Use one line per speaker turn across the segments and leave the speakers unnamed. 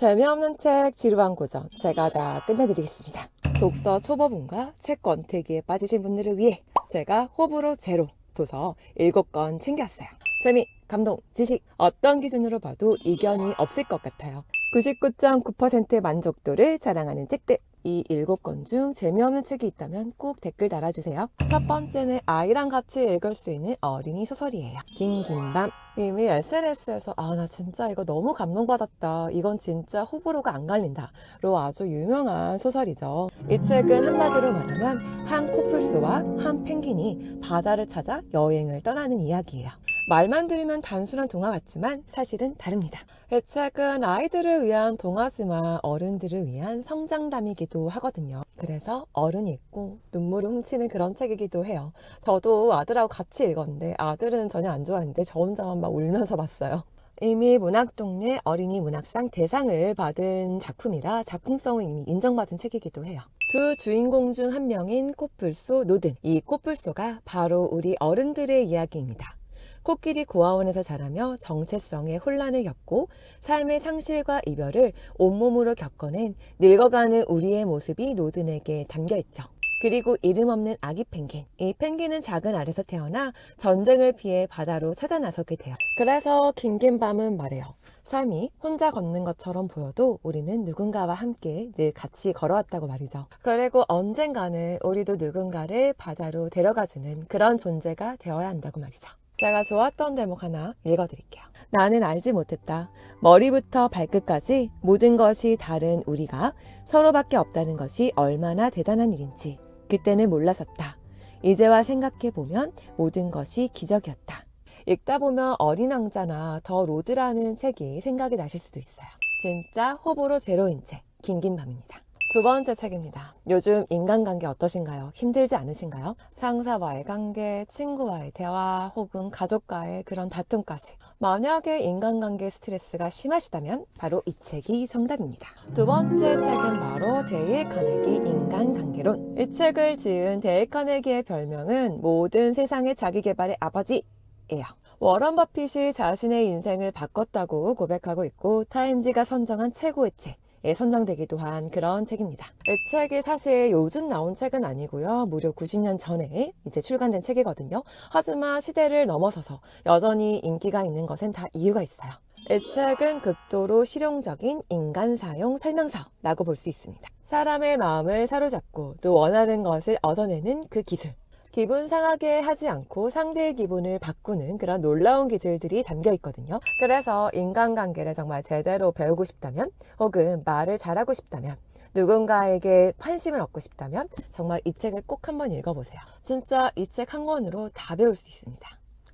재미없는 책 지루한 고전 제가 다 끝내드리겠습니다. 독서 초보분과 책 권태기에 빠지신 분들을 위해 제가 호불호 제로 도서 7권 챙겼어요. 재미, 감동, 지식 어떤 기준으로 봐도 이견이 없을 것 같아요. 99.9%의 만족도를 자랑하는 책들. 이 7권 중 재미없는 책이 있다면 꼭 댓글 달아주세요. 첫 번째는 아이랑 같이 읽을 수 있는 어린이 소설이에요. 긴밤. 이미 SNS에서 나 진짜 이거 너무 감동받았다, 이건 진짜 호불호가 안 갈린다 로 아주 유명한 소설이죠. 이 책은 한마디로 말하면 한 코뿔소와 한 펭귄이 바다를 찾아 여행을 떠나는 이야기예요. 말만 들으면 단순한 동화 같지만 사실은 다릅니다. 이 책은 아이들을 위한 동화지만 어른들을 위한 성장담이기도 하거든요. 그래서 어른이 읽고 눈물을 훔치는 그런 책이기도 해요. 저도 아들하고 같이 읽었는데 아들은 전혀 안 좋아했는데 저 혼자만 막 울면서 봤어요. 이미 문학동네 어린이 문학상 대상을 받은 작품이라 작품성은 이미 인정받은 책이기도 해요. 두 주인공 중 한 명인 코뿔소 노든. 이 코뿔소가 바로 우리 어른들의 이야기입니다. 코끼리 고아원에서 자라며 정체성의 혼란을 겪고 삶의 상실과 이별을 온몸으로 겪어낸 늙어가는 우리의 모습이 노든에게 담겨있죠. 그리고 이름 없는 아기 펭귄. 이 펭귄은 작은 알에서 태어나 전쟁을 피해 바다로 찾아 나서게 돼요. 그래서 긴밤은 말해요. 삶이 혼자 걷는 것처럼 보여도 우리는 누군가와 함께 늘 같이 걸어왔다고 말이죠. 그리고 언젠가는 우리도 누군가를 바다로 데려가주는 그런 존재가 되어야 한다고 말이죠. 제가 좋았던 대목 하나 읽어드릴게요. 나는 알지 못했다. 머리부터 발끝까지 모든 것이 다른 우리가 서로밖에 없다는 것이 얼마나 대단한 일인지 그때는 몰랐었다. 이제와 생각해보면 모든 것이 기적이었다. 읽다 보면 어린 왕자나 더 로드라는 책이 생각이 나실 수도 있어요. 진짜 호불호 제로인 책, 긴밤입니다. 두 번째 책입니다. 요즘 인간관계 어떠신가요? 힘들지 않으신가요? 상사와의 관계, 친구와의 대화, 혹은 가족과의 그런 다툼까지. 만약에 인간관계 스트레스가 심하시다면 바로 이 책이 정답입니다. 두 번째 책은 바로 데일 카네기 인간관계론. 이 책을 지은 데일 카네기의 별명은 모든 세상의 자기계발의 아버지예요. 워런 버핏이 자신의 인생을 바꿨다고 고백하고 있고 타임지가 선정한 최고의 책 에 선정되기도 한 그런 책입니다. 이 책이 사실 요즘 나온 책은 아니고요. 무려 90년 전에 이제 출간된 책이거든요. 하지만 시대를 넘어서서 여전히 인기가 있는 것은 다 이유가 있어요. 이 책은 극도로 실용적인 인간 사용 설명서라고 볼 수 있습니다. 사람의 마음을 사로잡고 또 원하는 것을 얻어내는 그 기술. 기분 상하게 하지 않고 상대의 기분을 바꾸는 그런 놀라운 기술들이 담겨 있거든요. 그래서 인간관계를 정말 제대로 배우고 싶다면 혹은 말을 잘하고 싶다면 누군가에게 환심을 얻고 싶다면 정말 이 책을 꼭 한번 읽어보세요. 진짜 이 책 한 권으로 다 배울 수 있습니다.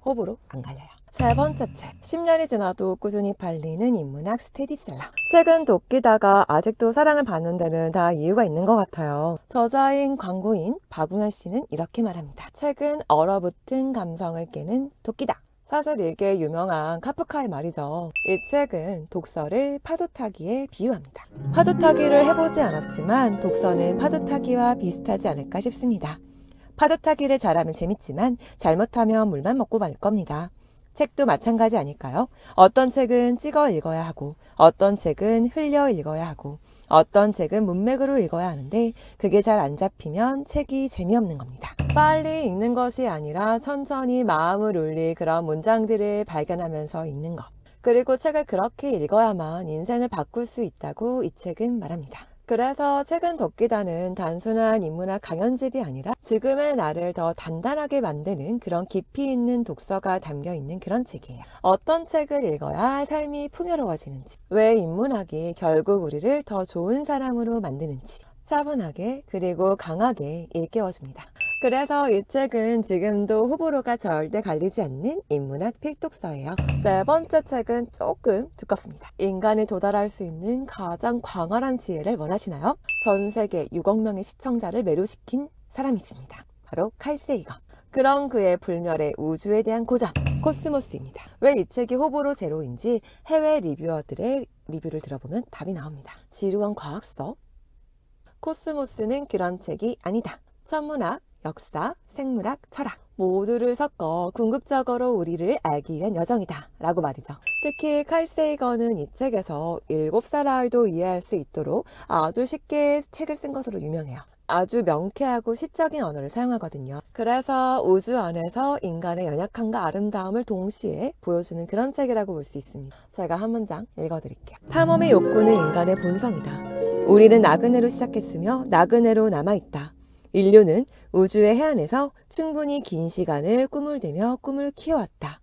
호불호 안 갈려요. 세 번째 책, 10년이 지나도 꾸준히 팔리는 인문학 스테디셀러. 책은 도끼다가 아직도 사랑을 받는 데는 다 이유가 있는 것 같아요. 저자인 광고인 박웅현 씨는 이렇게 말합니다. 책은 얼어붙은 감성을 깨는 도끼다. 사실 이게 유명한 카프카의 말이죠. 이 책은 독서를 파도 타기에 비유합니다. 파도 타기를 해보지 않았지만 독서는 파도 타기와 비슷하지 않을까 싶습니다. 파도 타기를 잘하면 재밌지만 잘못하면 물만 먹고 말 겁니다. 책도 마찬가지 아닐까요? 어떤 책은 찍어 읽어야 하고 어떤 책은 흘려 읽어야 하고 어떤 책은 문맥으로 읽어야 하는데 그게 잘 안 잡히면 책이 재미없는 겁니다. 빨리 읽는 것이 아니라 천천히 마음을 울릴 그런 문장들을 발견하면서 읽는 것. 그리고 책을 그렇게 읽어야만 인생을 바꿀 수 있다고 이 책은 말합니다. 그래서 책은 도끼다는 단순한 인문학 강연집이 아니라 지금의 나를 더 단단하게 만드는 그런 깊이 있는 독서가 담겨있는 그런 책이에요. 어떤 책을 읽어야 삶이 풍요로워지는지, 왜 인문학이 결국 우리를 더 좋은 사람으로 만드는지 차분하게 그리고 강하게 일깨워줍니다. 그래서 이 책은 지금도 호불호가 절대 갈리지 않는 인문학 필독서예요. 네 번째 책은 조금 두껍습니다. 인간이 도달할 수 있는 가장 광활한 지혜를 원하시나요? 전 세계 6억 명의 시청자를 매료시킨 사람이 줍니다. 바로 칼 세이거. 그런 그의 불멸의 우주에 대한 고전, 코스모스입니다. 왜 이 책이 호불호 제로인지 해외 리뷰어들의 리뷰를 들어보면 답이 나옵니다. 지루한 과학서? 코스모스는 그런 책이 아니다. 천문학, 역사, 생물학, 철학 모두를 섞어 궁극적으로 우리를 알기 위한 여정이다 라고 말이죠. 특히 칼 세이건은 이 책에서 7살 아이도 이해할 수 있도록 아주 쉽게 책을 쓴 것으로 유명해요. 아주 명쾌하고 시적인 언어를 사용하거든요. 그래서 우주 안에서 인간의 연약함과 아름다움을 동시에 보여주는 그런 책이라고 볼 수 있습니다. 제가 한 문장 읽어드릴게요. 탐험의 욕구는 인간의 본성이다. 우리는 나그네로 시작했으며 나그네로 남아있다. 인류는 우주의 해안에서 충분히 긴 시간을 꿈을 대며 꿈을 키워왔다.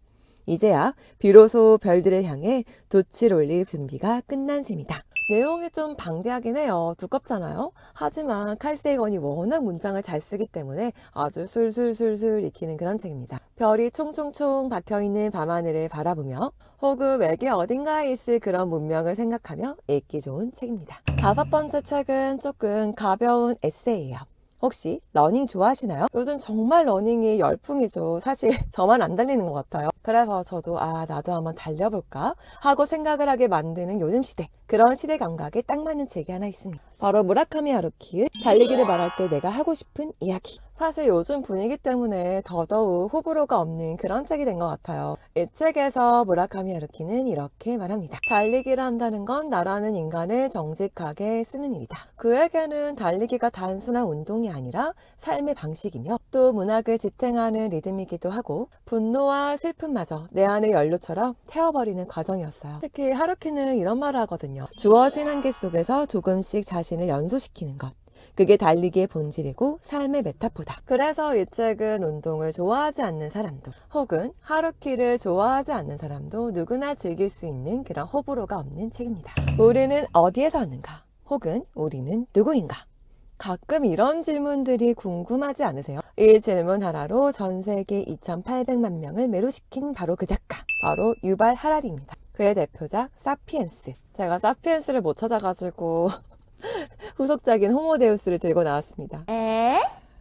이제야 비로소 별들을 향해 돛을 올릴 준비가 끝난 셈이다. 내용이 좀 방대하긴 해요. 두껍잖아요. 하지만 칼 세이건이 워낙 문장을 잘 쓰기 때문에 아주 술술술술 익히는 그런 책입니다. 별이 총총총 박혀있는 밤하늘을 바라보며 혹은 외계 어딘가에 있을 그런 문명을 생각하며 읽기 좋은 책입니다. 5번째 책은 조금 가벼운 에세이예요. 혹시 러닝 좋아하시나요? 요즘 정말 러닝이 열풍이죠. 사실 저만 안 달리는 것 같아요. 그래서 저도 나도 한번 달려볼까 하고 생각을 하게 만드는 요즘 시대, 그런 시대 감각에 딱 맞는 책이 하나 있습니다. 바로 무라카미 하루키의 달리기를 말할 때 내가 하고 싶은 이야기. 사실 요즘 분위기 때문에 더더욱 호불호가 없는 그런 책이 된 것 같아요. 이 책에서 무라카미 하루키는 이렇게 말합니다. 달리기를 한다는 건 나라는 인간을 정직하게 쓰는 일이다. 그에게는 달리기가 단순한 운동이 아니라 삶의 방식이며 또 문학을 지탱하는 리듬이기도 하고 분노와 슬픔마저 내 안의 연료처럼 태워버리는 과정이었어요. 특히 하루키는 이런 말을 하거든요. 주어진 한계 속에서 조금씩 자신을 연소시키는 것. 그게 달리기의 본질이고 삶의 메타포다. 그래서 이 책은 운동을 좋아하지 않는 사람도 혹은 하루키를 좋아하지 않는 사람도 누구나 즐길 수 있는 그런 호불호가 없는 책입니다. 우리는 어디에서 왔는가? 혹은 우리는 누구인가? 가끔 이런 질문들이 궁금하지 않으세요? 이 질문 하나로 전 세계 2,800만 명을 매료시킨 바로 그 작가, 바로 유발 하라리입니다. 그의 대표작 사피엔스. 제가 사피엔스를 못 찾아가지고 후속작인 호모데우스를 들고 나왔습니다.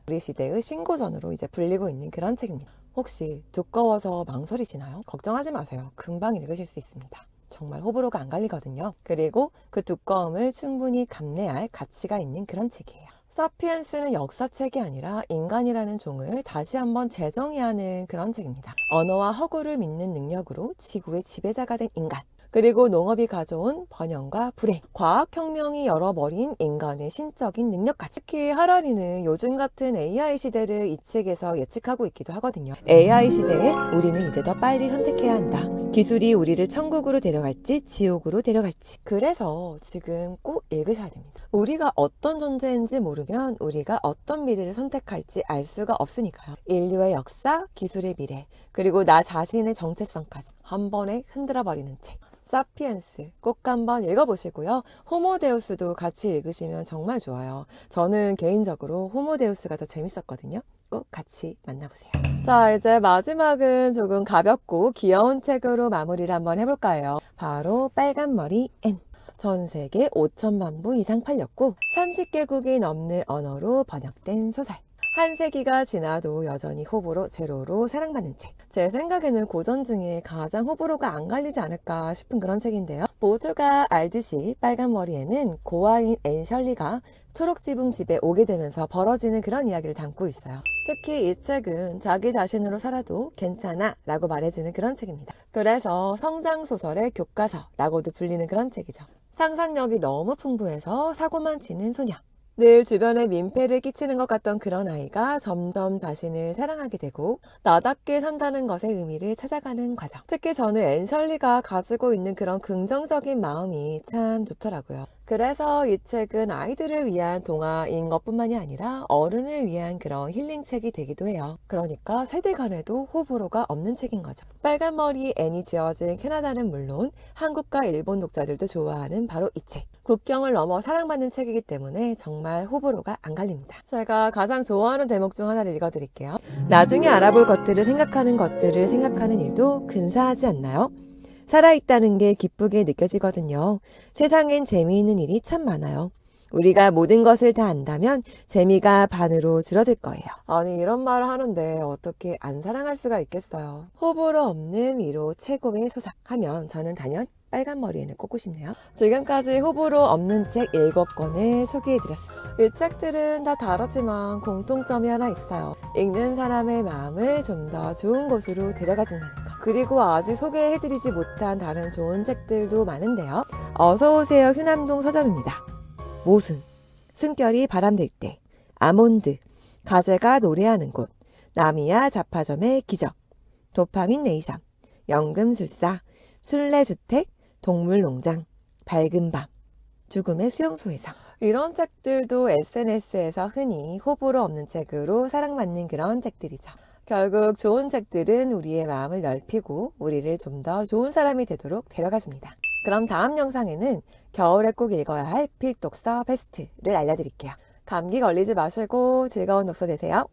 우리 시대의 신고전으로 이제 불리고 있는 그런 책입니다. 혹시 두꺼워서 망설이시나요? 걱정하지 마세요. 금방 읽으실 수 있습니다. 정말 호불호가 안 갈리거든요. 그리고 그 두꺼움을 충분히 감내할 가치가 있는 그런 책이에요. 사피엔스는 역사책이 아니라 인간이라는 종을 다시 한번 재정의하는 그런 책입니다. 언어와 허구를 믿는 능력으로 지구의 지배자가 된 인간. 그리고 농업이 가져온 번영과 불행, 과학혁명이 열어버린 인간의 신적인 능력까지. 특히 하라리는 요즘 같은 AI 시대를 이 책에서 예측하고 있기도 하거든요. AI 시대에 우리는 이제 더 빨리 선택해야 한다. 기술이 우리를 천국으로 데려갈지 지옥으로 데려갈지. 그래서 지금 꼭 읽으셔야 됩니다. 우리가 어떤 존재인지 모르면 우리가 어떤 미래를 선택할지 알 수가 없으니까요. 인류의 역사, 기술의 미래, 그리고 나 자신의 정체성까지 한 번에 흔들어버리는 책. 사피엔스 꼭 한번 읽어보시고요. 호모데우스도 같이 읽으시면 정말 좋아요. 저는 개인적으로 호모데우스가 더 재밌었거든요. 꼭 같이 만나보세요. 자, 이제 마지막은 조금 가볍고 귀여운 책으로 마무리를 한번 해볼까요? 바로 빨간머리 앤. 전 세계 5천만 부 이상 팔렸고 30개국이 넘는 언어로 번역된 소설. 한 세기가 지나도 여전히 호불호 제로로 사랑받는 책. 제 생각에는 고전 중에 가장 호불호가 안 갈리지 않을까 싶은 그런 책인데요. 모두가 알듯이 빨간머리에는 고아인 앤 셜리가 초록지붕 집에 오게 되면서 벌어지는 그런 이야기를 담고 있어요. 특히 이 책은 자기 자신으로 살아도 괜찮아 라고 말해주는 그런 책입니다. 그래서 성장소설의 교과서라고도 불리는 그런 책이죠. 상상력이 너무 풍부해서 사고만 치는 소녀. 늘 주변에 민폐를 끼치는 것 같던 그런 아이가 점점 자신을 사랑하게 되고 나답게 산다는 것의 의미를 찾아가는 과정. 특히 저는 앤 셜리가 가지고 있는 그런 긍정적인 마음이 참 좋더라고요. 그래서 이 책은 아이들을 위한 동화인 것뿐만이 아니라 어른을 위한 그런 힐링책이 되기도 해요. 그러니까 세대 간에도 호불호가 없는 책인 거죠. 빨간머리 앤이 지어진 캐나다는 물론 한국과 일본 독자들도 좋아하는 바로 이 책. 국경을 넘어 사랑받는 책이기 때문에 정말 호불호가 안 갈립니다. 제가 가장 좋아하는 대목 중 하나를 읽어드릴게요. 나중에 알아볼 것들을 생각하는 일도 근사하지 않나요? 살아있다는 게 기쁘게 느껴지거든요. 세상엔 재미있는 일이 참 많아요. 우리가 모든 것을 다 안다면 재미가 반으로 줄어들 거예요. 아니 이런 말을 하는데 어떻게 안 사랑할 수가 있겠어요. 호불호 없는 위로 최고의 소설 하면 저는 단연 빨간머리에는 꼽고 싶네요. 지금까지 호불호 없는 책 7권을 소개해드렸습니다. 이 책들은 다 다르지만 공통점이 하나 있어요. 읽는 사람의 마음을 좀 더 좋은 곳으로 데려가 준다는 거. 그리고 아직 소개해드리지 못한 다른 좋은 책들도 많은데요. 어서오세요 휴남동 서점입니다. 모순, 숨결이 바람들 때, 아몬드, 가재가 노래하는 곳, 나미야 잡화점의 기적, 도파민 네이션, 연금술사, 순례주택, 동물농장, 밝은 밤, 죽음의 수용소에서. 이런 책들도 SNS에서 흔히 호불호 없는 책으로 사랑받는 그런 책들이죠. 결국 좋은 책들은 우리의 마음을 넓히고 우리를 좀 더 좋은 사람이 되도록 데려가줍니다. 그럼 다음 영상에는 겨울에 꼭 읽어야 할 필독서 베스트를 알려드릴게요. 감기 걸리지 마시고 즐거운 독서 되세요.